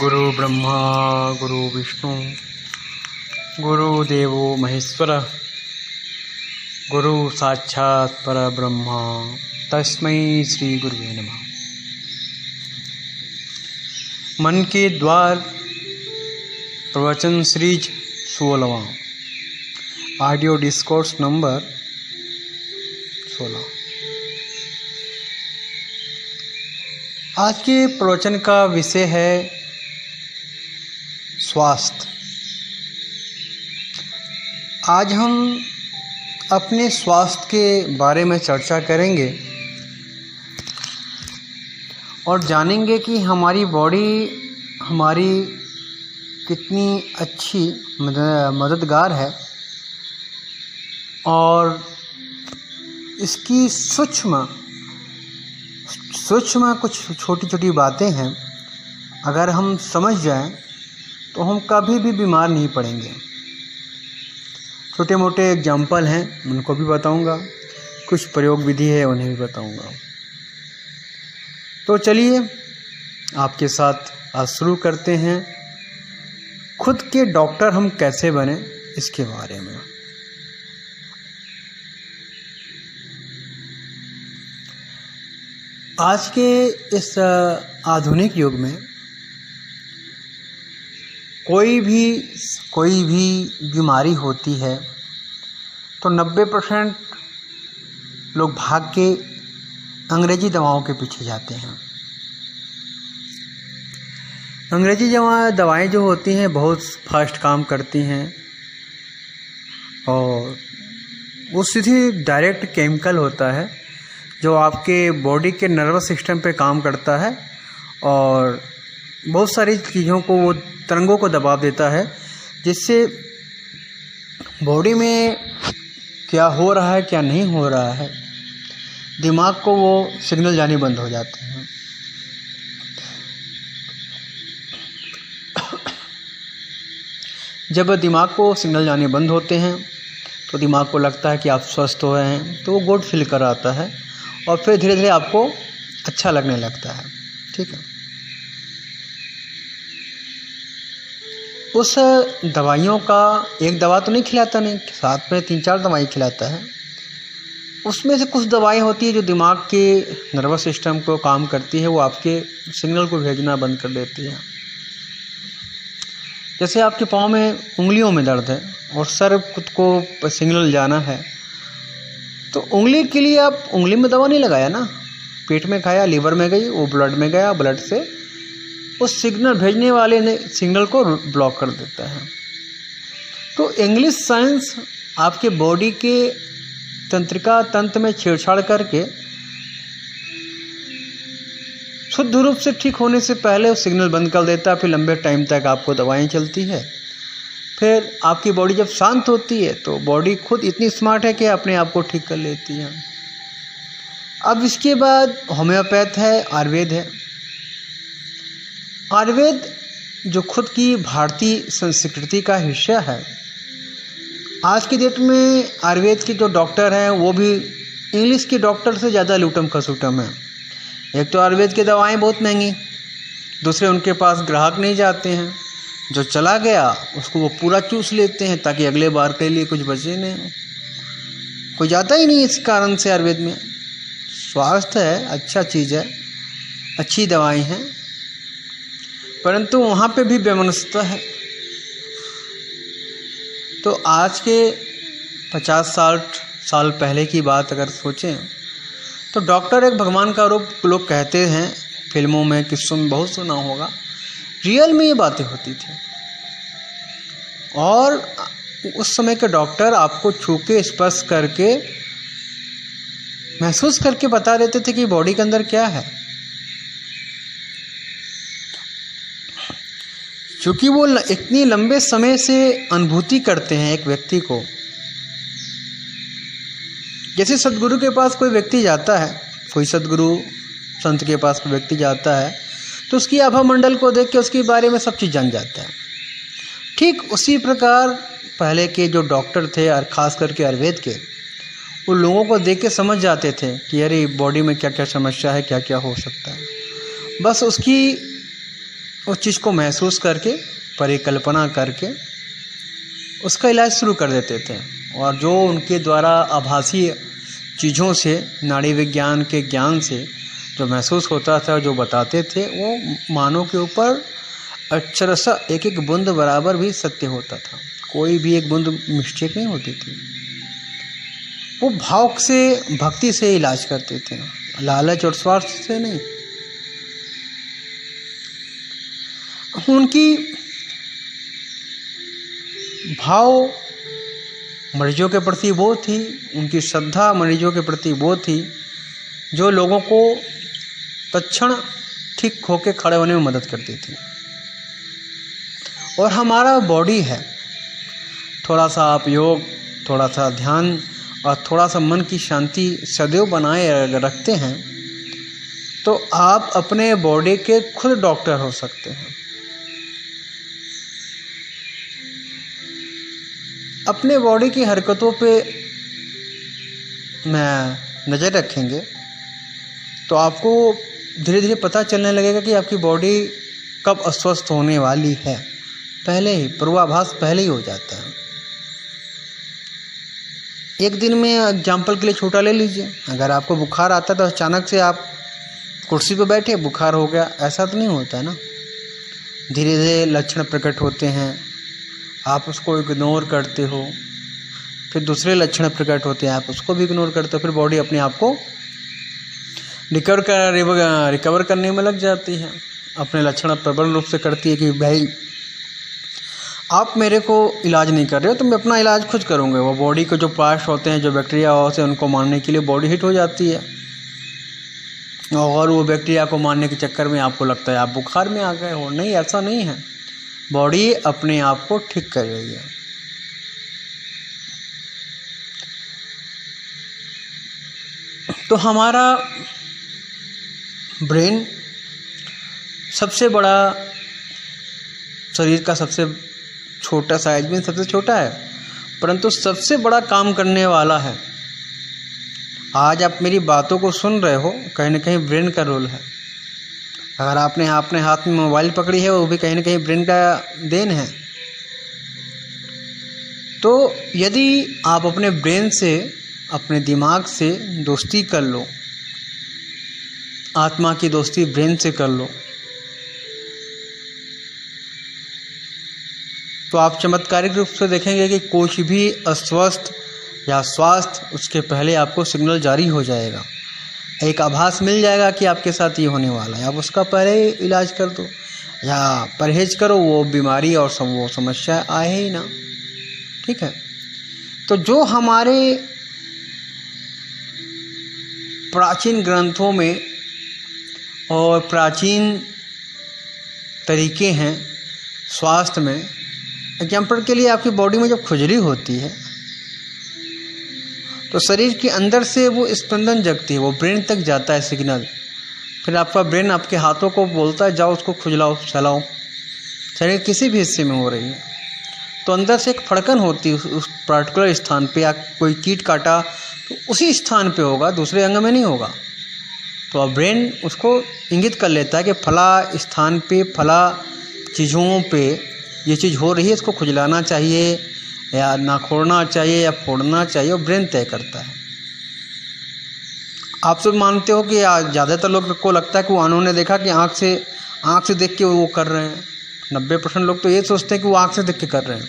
गुरु ब्रह्मा गुरु विष्णु गुरुदेवो महेश्वर गुरु साक्षात् परब्रह्म तस्मै श्री गुरुवे नमः। मन के द्वार प्रवचन सीरीज 16वां ऑडियो डिस्कोर्स नंबर 16। आज के प्रवचन का विषय है स्वास्थ्य। आज हम अपने स्वास्थ्य के बारे में चर्चा करेंगे और जानेंगे कि हमारी बॉडी हमारी कितनी अच्छी मददगार है और इसकी सूक्ष्म कुछ छोटी छोटी बातें हैं, अगर हम समझ जाएं तो हम कभी भी बीमार नहीं पड़ेंगे। छोटे मोटे एग्जाम्पल हैं, उनको भी बताऊंगा, कुछ प्रयोग विधि है उन्हें भी बताऊंगा। तो चलिए आपके साथ आज शुरू करते हैं खुद के डॉक्टर हम कैसे बने इसके बारे में। आज के इस आधुनिक युग में कोई भी बीमारी होती है तो 90% लोग भाग के अंग्रेजी दवाओं के पीछे जाते हैं। अंग्रेजी दवाएं जो होती हैं बहुत फास्ट काम करती हैं और वो सीधी डायरेक्ट केमिकल होता है जो आपके बॉडी के नर्वस सिस्टम पे काम करता है और बहुत सारी चीज़ों को, वो तरंगों को दबाव देता है, जिससे बॉडी में क्या हो रहा है क्या नहीं हो रहा है दिमाग को वो सिग्नल जाने बंद हो जाते हैं। जब दिमाग को सिग्नल जाने बंद होते हैं तो दिमाग को लगता है कि आप स्वस्थ हो रहे हैं, तो वो गुड फील कराता है और फिर धीरे धीरे आपको अच्छा लगने लगता है। ठीक है, उस दवाइयों का एक दवा तो नहीं खिलाता, नहीं, साथ में 3-4 दवाई खिलाता है। उसमें से कुछ दवाई होती है जो दिमाग के नर्वस सिस्टम को काम करती है, वो आपके सिग्नल को भेजना बंद कर देती है। जैसे आपके पाँव में उंगलियों में दर्द है और सर खुद को सिग्नल जाना है, तो उंगली के लिए आप उंगली में दवा नहीं लगाया ना, पेट में खाया, लीवर में गई, वो ब्लड में गया, ब्लड से उस सिग्नल भेजने वाले ने सिग्नल को ब्लॉक कर देता है। तो इंग्लिश साइंस आपके बॉडी के तंत्रिका तंत्र में छेड़छाड़ करके शुद्ध रूप से ठीक होने से पहले वो सिग्नल बंद कर देता है। फिर लंबे टाइम तक आपको दवाएं चलती है। फिर आपकी बॉडी जब शांत होती है तो बॉडी खुद इतनी स्मार्ट है कि अपने आप को ठीक कर लेती है। अब इसके बाद होम्योपैथ है, आयुर्वेद है। आयुर्वेद जो खुद की भारतीय संस्कृति का हिस्सा है। आज की डेट में आयुर्वेद के जो डॉक्टर हैं वो भी इंग्लिश के डॉक्टर से ज़्यादा लूटम खसूटम है। एक तो आयुर्वेद की दवाएं बहुत महंगी, दूसरे उनके पास ग्राहक नहीं जाते हैं, जो चला गया उसको वो पूरा चूस लेते हैं ताकि अगले बार के लिए कुछ बचे नहीं, कोई जाता ही नहीं। इस कारण से आयुर्वेद में स्वास्थ्य है, अच्छा चीज़ है, अच्छी दवाएं हैं, परंतु वहाँ पे भी वैमनस्यता है। तो आज के 50-60 साल पहले की बात अगर सोचें तो डॉक्टर एक भगवान का रूप लोग कहते हैं, फिल्मों में किस्सों में बहुत सुना होगा। रियल में ये बातें होती थी और उस समय के डॉक्टर आपको छू के स्पर्श करके महसूस करके बता देते थे कि बॉडी के अंदर क्या है। क्योंकि वो इतनी लंबे समय से अनुभूति करते हैं एक व्यक्ति को। जैसे सदगुरु के पास कोई व्यक्ति जाता है, कोई सदगुरु संत के पास कोई व्यक्ति जाता है तो उसकी आभा मंडल को देख के उसके बारे में सब चीज़ जान जाता है। ठीक उसी प्रकार पहले के जो डॉक्टर थे और ख़ास करके आयुर्वेद के, वो लोगों को देख के समझ जाते थे कि अरे बॉडी में क्या क्या समस्या है, क्या क्या हो सकता है। बस उसकी उस चीज़ को महसूस करके, परिकल्पना करके उसका इलाज शुरू कर देते थे। और जो उनके द्वारा आभासी चीज़ों से, नाड़ी विज्ञान के ज्ञान से जो महसूस होता था, जो बताते थे, वो मानव के ऊपर अक्षरशः एक एक बूंद बराबर भी सत्य होता था। कोई भी एक बूंद मिस्टेक नहीं होती थी। वो भाव से, भक्ति से इलाज करते थे, लालच और स्वार्थ से नहीं। उनकी भाव मरीजों के प्रति वो थी, उनकी श्रद्धा मरीजों के प्रति वो थी जो लोगों को तत्क्षण ठीक होकर खड़े होने में मदद करती थी। और हमारा बॉडी है, थोड़ा सा आप योग, थोड़ा सा ध्यान और थोड़ा सा मन की शांति सदैव बनाए रखते हैं तो आप अपने बॉडी के खुद डॉक्टर हो सकते हैं। अपने बॉडी की हरकतों पे मैं नज़र रखेंगे तो आपको धीरे धीरे पता चलने लगेगा कि आपकी बॉडी कब अस्वस्थ होने वाली है। पहले ही पूर्वाभास पहले ही हो जाता है। एक दिन में एग्जाम्पल के लिए छोटा ले लीजिए, अगर आपको बुखार आता है तो अचानक से आप कुर्सी पर बैठे, बुखार हो गया, ऐसा तो नहीं होता है ना। धीरे धीरे लक्षण प्रकट होते हैं, आप उसको इग्नोर करते हो, फिर दूसरे लक्षण प्रकट होते हैं, आप उसको भी इग्नोर करते हो, फिर बॉडी अपने आप को रिकवर करने में लग जाती है। अपने लक्षण प्रबल रूप से करती है कि भाई आप मेरे को इलाज नहीं कर रहे हो तो मैं अपना इलाज खुद करूँगा। वो बॉडी के जो पार्ट्स होते हैं, जो बैक्टीरिया होते हैं, उनको मारने के लिए बॉडी हिट हो जाती है और वो बैक्टीरिया को मारने के चक्कर में आपको लगता है आप बुखार में आ गए हो। नहीं, ऐसा नहीं है, बॉडी अपने आप को ठीक कर रही है। तो हमारा ब्रेन सबसे बड़ा, शरीर का सबसे छोटा साइज में सबसे छोटा है, परंतु सबसे बड़ा काम करने वाला है। आज आप मेरी बातों को सुन रहे हो, कहीं ना कहीं ब्रेन का रोल है। अगर आपने अपने हाथ में मोबाइल पकड़ी है, वो भी कहीं ना कहीं ब्रेन का देन है। तो यदि आप अपने ब्रेन से, अपने दिमाग से दोस्ती कर लो, आत्मा की दोस्ती ब्रेन से कर लो, तो आप चमत्कारिक रूप से देखेंगे कि कुछ भी अस्वस्थ या स्वास्थ्य, उसके पहले आपको सिग्नल जारी हो जाएगा, एक आभास मिल जाएगा कि आपके साथ ये होने वाला है। आप उसका पहले ही इलाज कर दो या परहेज करो, वो बीमारी और वो समस्या आए ही ना। ठीक है। तो जो हमारे प्राचीन ग्रंथों में और प्राचीन तरीके हैं स्वास्थ्य में, एग्जाम्पल के लिए आपकी बॉडी में जब खुजली होती है तो शरीर के अंदर से वो स्पंदन जगती है, वो ब्रेन तक जाता है सिग्नल। फिर आपका ब्रेन आपके हाथों को बोलता है जाओ उसको खुजलाओ, चलाओ। शरीर किसी भी हिस्से में हो रही है तो अंदर से एक फड़कन होती है उस पर्टिकुलर स्थान पे, या कोई कीट काटा तो उसी स्थान पे होगा, दूसरे अंग में नहीं होगा। तो अब ब्रेन उसको इंगित कर लेता है कि फला स्थान पे, फला चीज़ों पे ये चीज़ हो रही है, इसको खुजलाना चाहिए या ना खोड़ना चाहिए या फोड़ना चाहिए, और ब्रेन तय करता है। आप सब मानते हो कि ज़्यादातर लोग को लगता है कि वो उन्होंने देखा कि आँख से देख के वो कर रहे हैं। 90% लोग तो ये सोचते हैं कि वो आँख से देख के कर रहे हैं।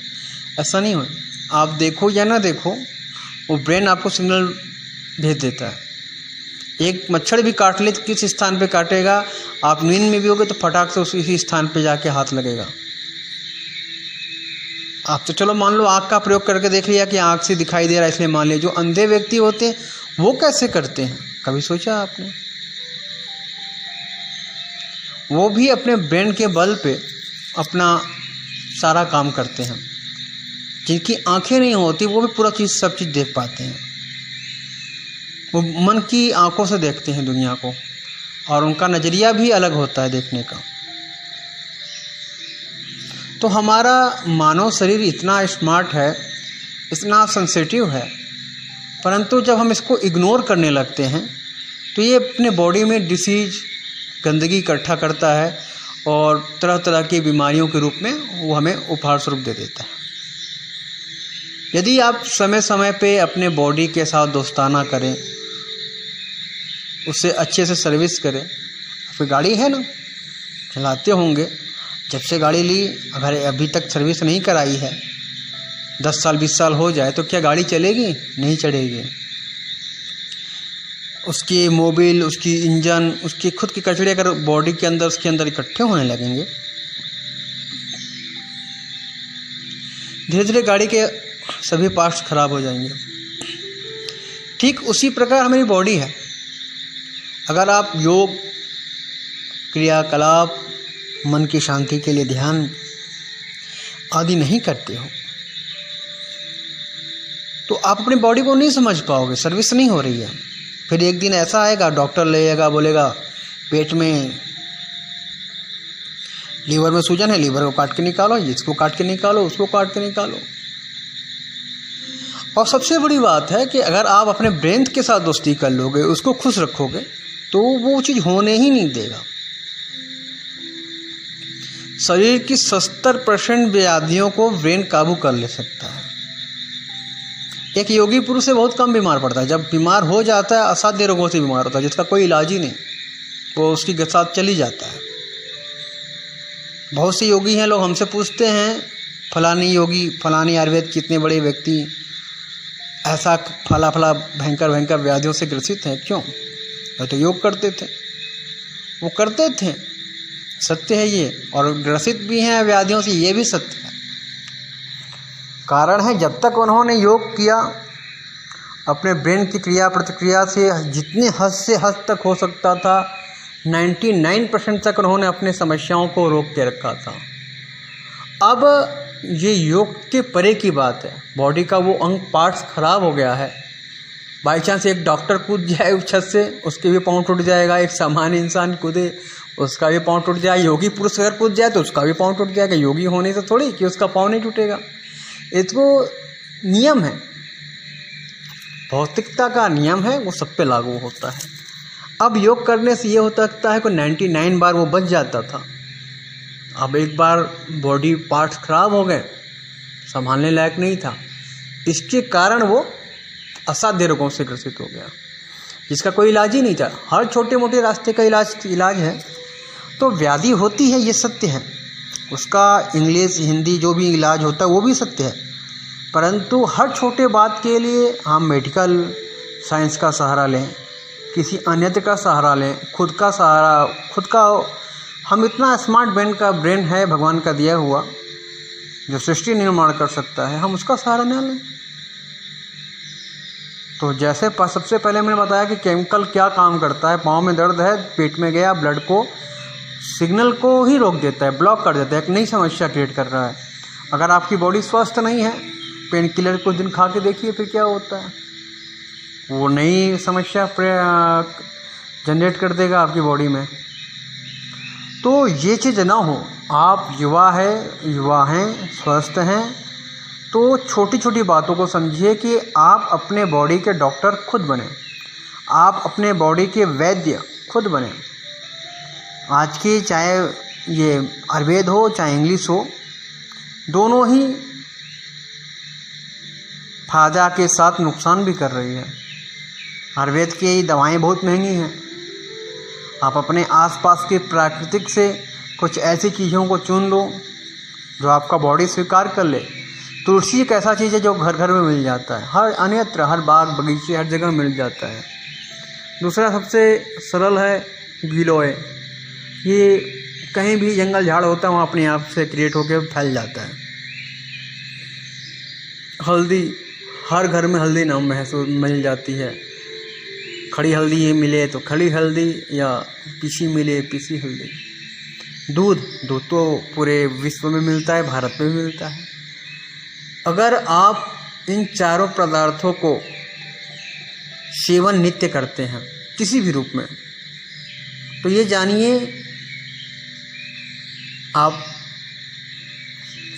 ऐसा नहीं हो, आप देखो या ना देखो, वो ब्रेन आपको सिग्नल भेज देता है। एक मच्छर भी काट ले तो किस स्थान पे काटेगा, आप नींद में भी होगे तो फटाक से उसी स्थान पे जाके हाथ लगेगा। आप तो चलो मान लो आँख का प्रयोग करके देख लिया कि आँख से दिखाई दे रहा है इसलिए मान लिया। जो अंधे व्यक्ति होते हैं वो कैसे करते हैं, कभी सोचा आपने? वो भी अपने ब्रेन के बल पे अपना सारा काम करते हैं। जिनकी आंखें नहीं होती वो भी पूरा चीज़, सब चीज़ देख पाते हैं। वो मन की आंखों से देखते हैं दुनिया को, और उनका नज़रिया भी अलग होता है देखने का। तो हमारा मानव शरीर इतना स्मार्ट है, इतना सेंसिटिव है, परंतु जब हम इसको इग्नोर करने लगते हैं तो ये अपने बॉडी में डिसीज, गंदगी इकट्ठा करता है और तरह तरह की बीमारियों के रूप में वो हमें उपहार स्वरूप दे देता है। यदि आप समय समय पे अपने बॉडी के साथ दोस्ताना करें, उससे अच्छे से सर्विस करें। फिर गाड़ी है ना, चलाते होंगे, जब से गाड़ी ली अगर अभी तक सर्विस नहीं कराई है, 10 साल 20 साल हो जाए तो क्या गाड़ी चलेगी? नहीं चलेगी। उसकी मोबिल, उसकी इंजन, उसके खुद के कचरे अगर बॉडी के अंदर उसके अंदर इकट्ठे होने लगेंगे, धीरे धीरे गाड़ी के सभी पार्ट्स खराब हो जाएंगे। ठीक उसी प्रकार हमारी बॉडी है। अगर आप योग, क्रियाकलाप, मन की शांति के लिए ध्यान आदि नहीं करते हो तो आप अपनी बॉडी को नहीं समझ पाओगे, सर्विस नहीं हो रही है। फिर एक दिन ऐसा आएगा, डॉक्टर लेगा, बोलेगा पेट में, लीवर में सूजन है, लीवर को काट के निकालो, इसको काट के निकालो, उसको काट के निकालो। और सबसे बड़ी बात है कि अगर आप अपने ब्रेन के साथ दोस्ती कर लोगे, उसको खुश रखोगे, तो वो चीज़ होने ही नहीं देगा। शरीर की 70% व्याधियों को ब्रेन काबू कर ले सकता है। एक योगी पुरुष से बहुत कम बीमार पड़ता है। जब बीमार हो जाता है, असाध्य रोगों से बीमार होता है जिसका कोई इलाज ही नहीं, वो उसकी साथ चली जाता है। बहुत से योगी हैं, लोग हमसे पूछते हैं फलानी योगी, फलानी आयुर्वेद के इतने बड़े व्यक्ति ऐसा फला फला भयंकर भयंकर व्याधियों से ग्रसित हैं, क्यों? वो तो योग करते थे, वो करते थे, सत्य है ये, और ग्रसित भी हैं व्याधियों से, ये भी सत्य है। कारण है, जब तक उन्होंने योग किया, अपने ब्रेन की क्रिया प्रतिक्रिया से जितने हद से हद तक हो सकता था 99% तक उन्होंने अपने समस्याओं को रोक के रखा था। अब ये योग के परे की बात है, बॉडी का वो अंग पार्ट्स खराब हो गया है, बाई चांस एक डॉक्टर कूद जाए उस छत से, उसके भी पाँव टूट जाएगा। एक सामान्य इंसान कूदे, उसका भी पाँव टूट जाए। योगी पुरुष अगर कूद जाए तो उसका भी पाँव टूट जाएगा। योगी होने से थोड़ी कि उसका पाँव नहीं टूटेगा, ये तो नियम है, भौतिकता का नियम है, वो सब पे लागू होता है। अब योग करने से ये हो सकता है कि 99 बार वो बच जाता था, अब एक बार बॉडी पार्ट्स खराब हो गए, संभालने लायक नहीं था, इसके कारण वो असाध्य रोगों से ग्रसित हो गया, जिसका कोई इलाज ही नहीं था। हर छोटे मोटे रास्ते का इलाज है। तो व्याधि होती है, ये सत्य है, उसका इंग्लिश हिंदी जो भी इलाज होता है वो भी सत्य है, परंतु हर छोटे बात के लिए हम मेडिकल साइंस का सहारा लें, किसी अन्यत्र का सहारा लें, खुद का सहारा, खुद का, हम इतना स्मार्ट ब्रेन है भगवान का दिया हुआ जो सृष्टि निर्माण कर सकता है, हम उसका सहारा न लें। तो जैसे सबसे पहले मैंने बताया कि केमिकल क्या काम करता है, पाँव में दर्द है, पेट में गया, ब्लड को, सिग्नल को ही रोक देता है, ब्लॉक कर देता है, एक नई समस्या क्रिएट कर रहा है। अगर आपकी बॉडी स्वस्थ नहीं है, पेन किलर कुछ दिन खा के देखिए फिर क्या होता है, वो नई समस्या जनरेट कर देगा आपकी बॉडी में। तो ये चीज़ ना हो। आप युवा हैं, स्वस्थ हैं, तो छोटी छोटी बातों को समझिए कि आप अपने बॉडी के डॉक्टर खुद बने, आप अपने बॉडी के वैद्य खुद बने। आज की चाहे ये आयुर्वेद हो चाहे इंग्लिश हो, दोनों ही फायदा के साथ नुकसान भी कर रही है। आयुर्वेद की दवाएं बहुत महंगी हैं, आप अपने आसपास के प्राकृतिक से कुछ ऐसी चीज़ों को चुन लो जो आपका बॉडी स्वीकार कर ले। तुलसी एक ऐसा चीज़ है जो घर घर में मिल जाता है, हर अन्यत्र, हर बाग बगीचे, हर जगह मिल जाता है। दूसरा सबसे सरल है गिलोय, ये कहीं भी जंगल झाड़ होता है वहाँ अपने आप से क्रिएट होकर फैल जाता है। हल्दी, हर घर में हल्दी नाम महसूस मिल जाती है, खड़ी हल्दी मिले तो खड़ी हल्दी, या पीसी मिले पीसी हल्दी। दूध तो पूरे विश्व में मिलता है, भारत में भी मिलता है। अगर आप इन चारों पदार्थों को सेवन नित्य करते हैं किसी भी रूप में, तो ये जानिए आप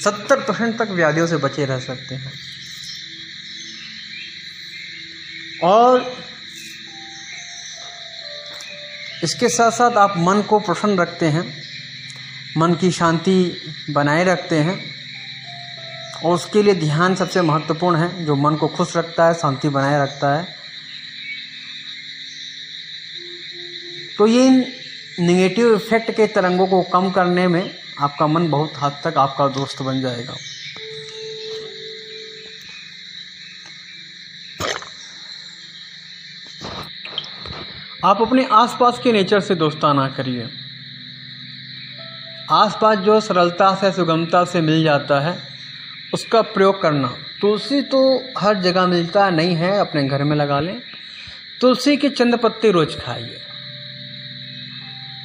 70% तक व्याधियों से बचे रह सकते हैं। और इसके साथ साथ आप मन को प्रसन्न रखते हैं, मन की शांति बनाए रखते हैं, और उसके लिए ध्यान सबसे महत्वपूर्ण है, जो मन को खुश रखता है, शांति बनाए रखता है। तो ये नेगेटिव इफेक्ट के तरंगों को कम करने में आपका मन बहुत हद तक आपका दोस्त बन जाएगा। आप अपने आसपास के नेचर से दोस्ताना करिए। आसपास जो सरलता से, सुगमता से मिल जाता है, उसका प्रयोग करना। तुलसी तो हर जगह मिलता नहीं है, अपने घर में लगा लें। तुलसी के चंद पत्ते रोज खाइए।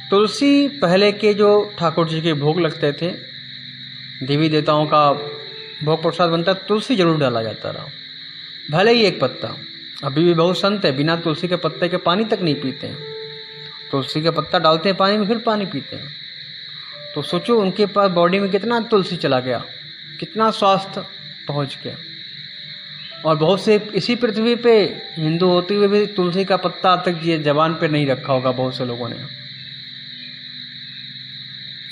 तुलसी पहले के जो ठाकुर जी के भोग लगते थे, देवी देवताओं का भोग प्रसाद बनता, तुलसी जरूर डाला जाता रहा, भले ही एक पत्ता। अभी भी बहुत संत है बिना तुलसी के पत्ते के पानी तक नहीं पीते हैं। तुलसी का पत्ता डालते हैं पानी में, फिर पानी पीते हैं। तो सोचो उनके पास बॉडी में कितना तुलसी चला गया, कितना स्वास्थ्य पहुंच गया। और बहुत से इसी पृथ्वी पे हिंदू होते हुए भी तुलसी का पत्ता तक ये जबान पे नहीं रखा होगा बहुत से लोगों ने।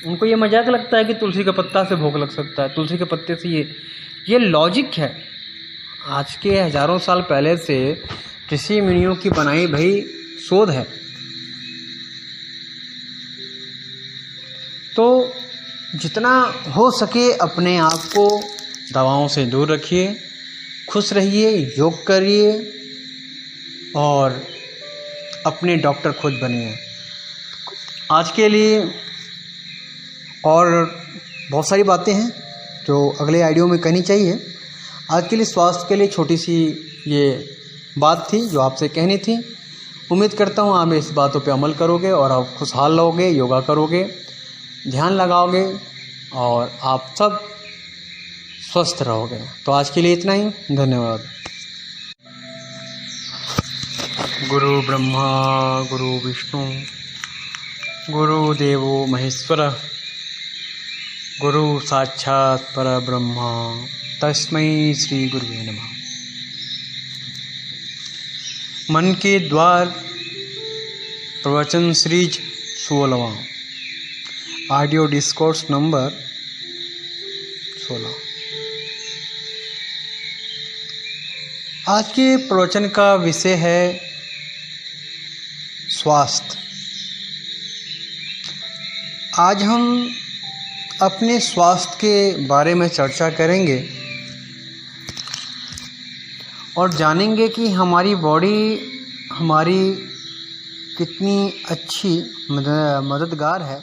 उनको ये मजाक लगता है कि तुलसी का पत्ता से भोग लग सकता है, तुलसी के पत्ते से। ये लॉजिक है, आज के हजारों साल पहले से ऋषि मुनियों की बनाई भई शोध है। तो जितना हो सके अपने आप को दवाओं से दूर रखिए, खुश रहिए, योग करिए और अपने डॉक्टर खुद बनिए। आज के लिए और बहुत सारी बातें हैं जो अगले ऑडियो में कहनी चाहिए। आज के लिए स्वास्थ्य के लिए छोटी सी ये बात थी जो आपसे कहनी थी। उम्मीद करता हूँ आप इस बातों पे अमल करोगे और आप खुशहाल रहोगे, योगा करोगे, ध्यान लगाओगे और आप सब स्वस्थ रहोगे। तो आज के लिए इतना ही, धन्यवाद। गुरु ब्रह्मा गुरु विष्णु गुरुदेवो महेश्वर गुरु साक्षात परब्रह्मा तस्मै श्री गुरुवे नमः। मन के द्वार प्रवचन सीरीज 16वां, ऑडियो डिस्कोर्स नंबर 16। आज के प्रवचन का विषय है स्वास्थ्य। आज हम अपने स्वास्थ्य के बारे में चर्चा करेंगे और जानेंगे कि हमारी बॉडी हमारी कितनी अच्छी मददगार है।